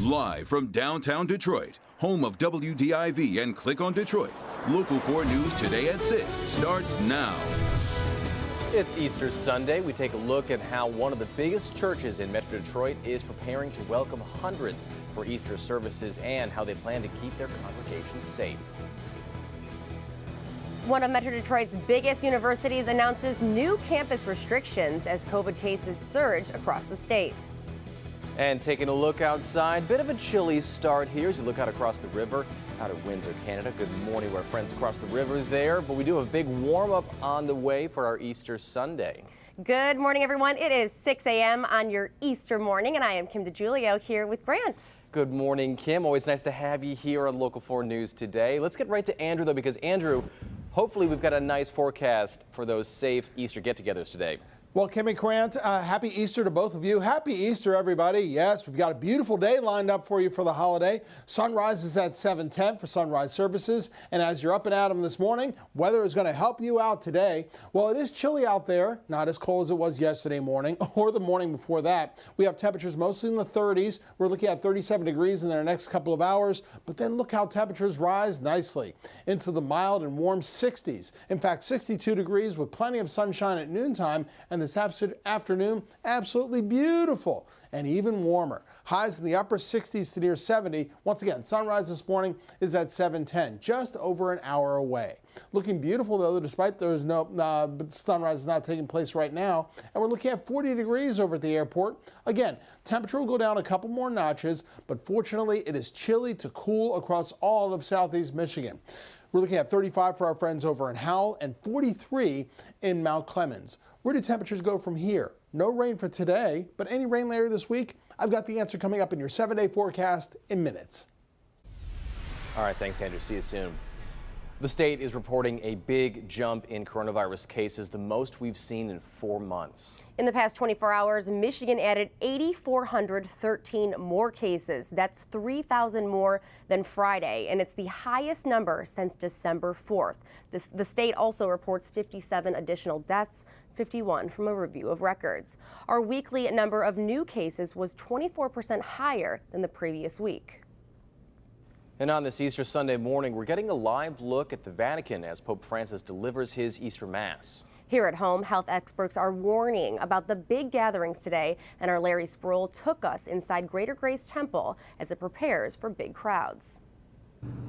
Live from downtown Detroit, home of WDIV and Click on Detroit, Local 4 News Today at 6 starts now. It's Easter Sunday. We take a look at how one of the biggest churches in Metro Detroit is preparing to welcome hundreds for Easter services and how they plan to keep their congregations safe. One of Metro Detroit's biggest universities announces new campus restrictions as COVID cases surge across the state. And taking a look outside, bit of a chilly start here as you look out across the river out of Windsor, Canada. Good morning to our friends across the river there, but we do have a big warm-up on the way for our Easter Sunday. Good morning, everyone. It is 6 a.m. on your Easter morning, and I am Kim DeGiulio here with Grant. Good morning, Kim. Always nice to have you here on Local 4 News today. Let's get right to Andrew, though, because Andrew, hopefully we've got a nice forecast for those safe Easter get-togethers today. Well, Kim and Grant, happy Easter to both of you. Happy Easter, everybody. Yes, we've got a beautiful day lined up for you for the holiday. Sunrise is at 7:10 for sunrise services. And as you're up and at 'em this morning, weather is going to help you out today. Well, it is chilly out there, not as cold as it was yesterday morning or the morning before that. We have temperatures mostly in the 30s. We're looking at 37 degrees in the next couple of hours. But then look how temperatures rise nicely into the mild and warm 60s. In fact, 62 degrees with plenty of sunshine at noontime. And this afternoon, absolutely beautiful and even warmer. Highs in the upper 60s to near 70. Once again, sunrise this morning is at 7:10, just over an hour away. Looking beautiful, though, despite there's but sunrise is not taking place right now. And we're looking at 40 degrees over at the airport. Again, temperature will go down a couple more notches, but fortunately, it is chilly to cool across all of southeast Michigan. We're looking at 35 for our friends over in Howell and 43 in Mount Clemens. Where do temperatures go from here? No rain for today, but any rain later this week? I've got the answer coming up in your 7-day forecast in minutes. All right, thanks, Andrew. See you soon. The state is reporting a big jump in coronavirus cases, the most we've seen in 4 months. In the past 24 hours, Michigan added 8,413 more cases. That's 3,000 more than Friday, and it's the highest number since December 4th. The state also reports 57 additional deaths, 51 from a review of records. Our weekly number of new cases was 24% higher than the previous week. And on this Easter Sunday morning, we're getting a live look at the Vatican as Pope Francis delivers his Easter Mass. Here at home, health experts are warning about the big gatherings today, and our Larry Sproul took us inside Greater Grace Temple as it prepares for big crowds.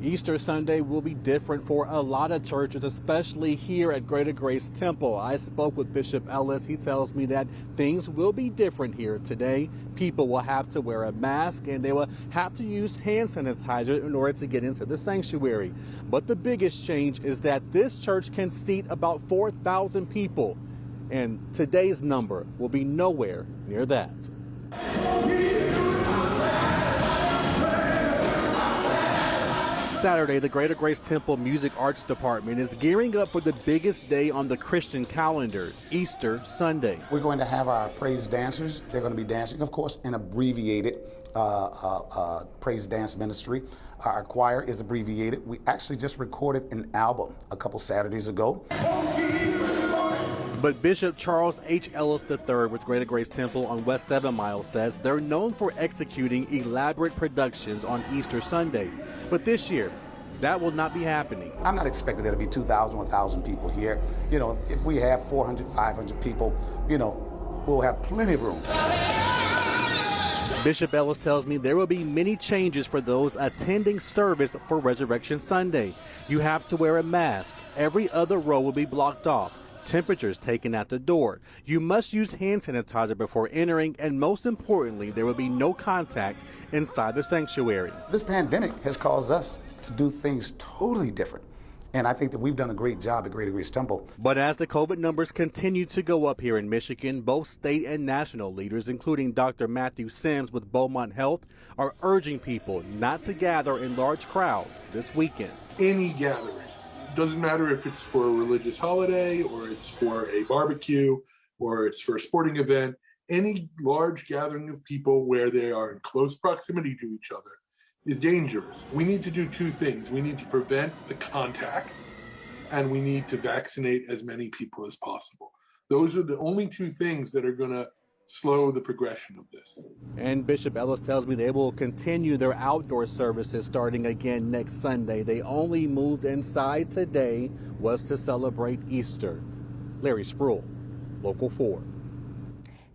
Easter Sunday will be different for a lot of churches, especially here at Greater Grace Temple. I spoke with Bishop Ellis. He tells me that things will be different here today. People will have to wear a mask and they will have to use hand sanitizer in order to get into the sanctuary. But the biggest change is that this church can seat about 4,000 people, and today's number will be nowhere near that. Saturday, the Greater Grace Temple Music Arts Department is gearing up for the biggest day on the Christian calendar, Easter Sunday. We're going to have our praise dancers. They're going to be dancing, of course, in abbreviated praise dance ministry. Our choir is abbreviated. We actually just recorded an album a couple Saturdays ago. But Bishop Charles H. Ellis III with Greater Grace Temple on West 7 Mile says they're known for executing elaborate productions on Easter Sunday. But this year, that will not be happening. I'm not expecting there to be 2,000, 1,000 people here. You know, if we have 400, 500 people, you know, we'll have plenty of room. Bishop Ellis tells me there will be many changes for those attending service for Resurrection Sunday. You have to wear a mask. Every other row will be blocked off. Temperatures taken at the door. You must use hand sanitizer before entering, and most importantly, there will be no contact inside the sanctuary. This pandemic has caused us to do things totally different, and I think that we've done a great job at Greater Grace Temple. But as the COVID numbers continue to go up here in Michigan, both state and national leaders, including Dr. Matthew Sims with Beaumont Health, are urging people not to gather in large crowds this weekend. Any gathering. Doesn't matter if it's for a religious holiday or it's for a barbecue or it's for a sporting event, any large gathering of people where they are in close proximity to each other is dangerous. We need to do two things. We need to prevent the contact and we need to vaccinate as many people as possible. Those are the only two things that are going to slow the progression of this. And Bishop Ellis tells me they will continue their outdoor services starting again next Sunday. They only moved inside today was to celebrate Easter. Larry Spruill, Local 4.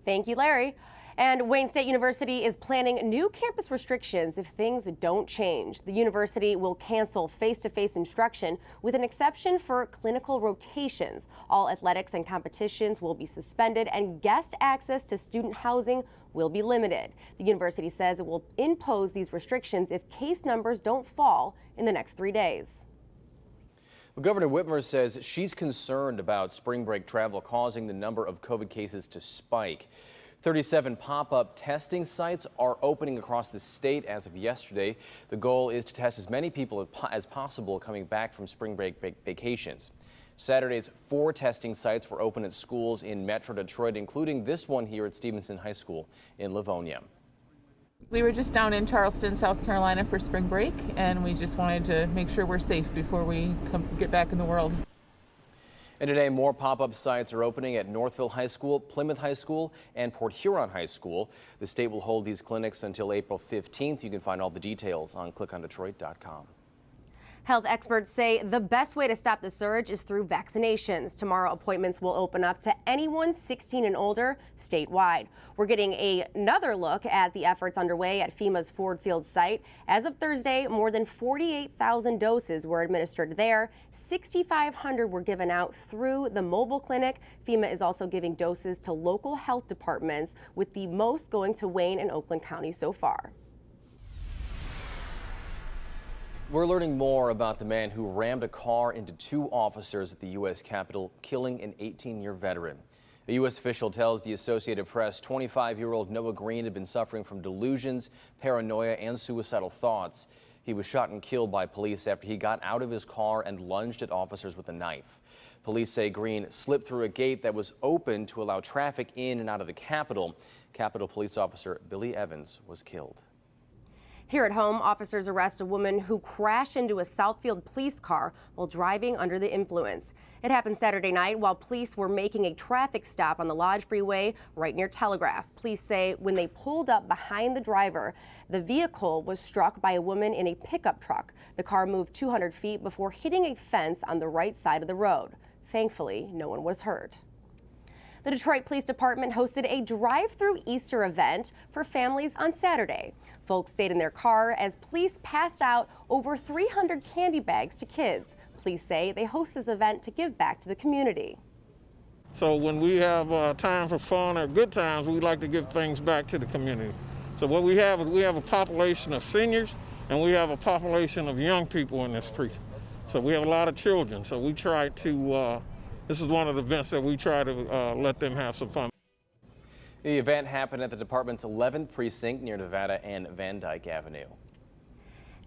Thank you, Larry. And Wayne State University is planning new campus restrictions if things don't change. The university will cancel face-to-face instruction with an exception for clinical rotations. All athletics and competitions will be suspended and guest access to student housing will be limited. The university says it will impose these restrictions if case numbers don't fall in the next 3 days. Well, Governor Whitmer says she's concerned about spring break travel causing the number of COVID cases to spike. 37 pop-up testing sites are opening across the state as of yesterday. The goal is to test as many people as possible coming back from spring break vacations. Saturday's 4 testing sites were open at schools in Metro Detroit, including this one here at Stevenson High School in Livonia. We were just down in Charleston, South Carolina for spring break, and we just wanted to make sure we're safe before we get back in the world. And today, more pop-up sites are opening at Northville High School, Plymouth High School, and Port Huron High School. The state will hold these clinics until April 15th. You can find all the details on clickondetroit.com. Health experts say the best way to stop the surge is through vaccinations. Tomorrow, appointments will open up to anyone 16 and older statewide. We're getting another look at the efforts underway at FEMA's Ford Field site. As of Thursday, more than 48,000 doses were administered there. 6,500 were given out through the mobile clinic. FEMA is also giving doses to local health departments, with the most going to Wayne and Oakland County so far. We're learning more about the man who rammed a car into 2 officers at the U.S. Capitol, killing an 18-year veteran. A U.S. official tells the Associated Press 25-year-old Noah Green had been suffering from delusions, paranoia, and suicidal thoughts. He was shot and killed by police after he got out of his car and lunged at officers with a knife. Police say Green slipped through a gate that was open to allow traffic in and out of the Capitol. Capitol Police Officer Billy Evans was killed. Here at home, officers arrest a woman who crashed into a Southfield police car while driving under the influence. It happened Saturday night while police were making a traffic stop on the Lodge Freeway right near Telegraph. Police say when they pulled up behind the driver, the vehicle was struck by a woman in a pickup truck. The car moved 200 feet before hitting a fence on the right side of the road. Thankfully, no one was hurt. The Detroit Police Department hosted a drive-through Easter event for families on Saturday. Folks stayed in their car as police passed out over 300 candy bags to kids. Police say they host this event to give back to the community. So when we have time for fun or good times, we like to give things back to the community. So what we have is we have a population of seniors and we have a population of young people in this precinct. So we have a lot of children. So we try to this is one of the events that we try to let them have some fun. The event happened at the department's 11th precinct near Nevada and Van Dyke Avenue.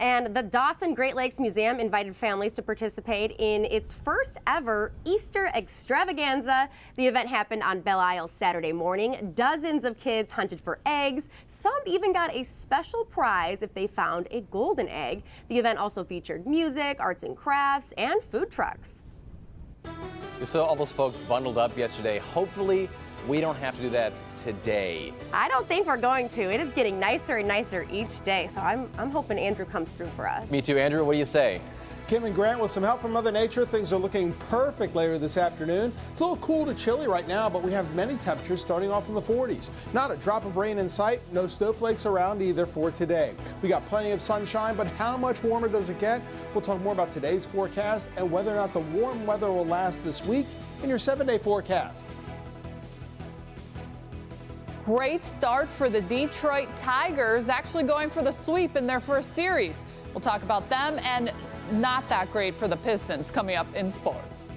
And the DOSSIN Great Lakes Museum invited families to participate in its first ever Easter extravaganza. The event happened on Belle Isle Saturday morning. Dozens of kids hunted for eggs. Some even got a special prize if they found a golden egg. The event also featured music, arts and crafts, and food trucks. We saw all those folks bundled up yesterday. Hopefully, we don't have to do that today. I don't think we're going to. It is getting nicer and nicer each day, so I'm hoping Andrew comes through for us. Me too, Andrew. What do you say? Kim and Grant, with some help from Mother Nature, things are looking perfect later this afternoon. It's a little cool to chilly right now, but we have many temperatures starting off in the 40s. Not a drop of rain in sight, no snowflakes around either for today. We got plenty of sunshine, but how much warmer does it get? We'll talk more about today's forecast and whether or not the warm weather will last this week in your 7-day forecast. Great start for the Detroit Tigers, actually going for the sweep in their first series. We'll talk about them, and not that great for the Pistons coming up in sports.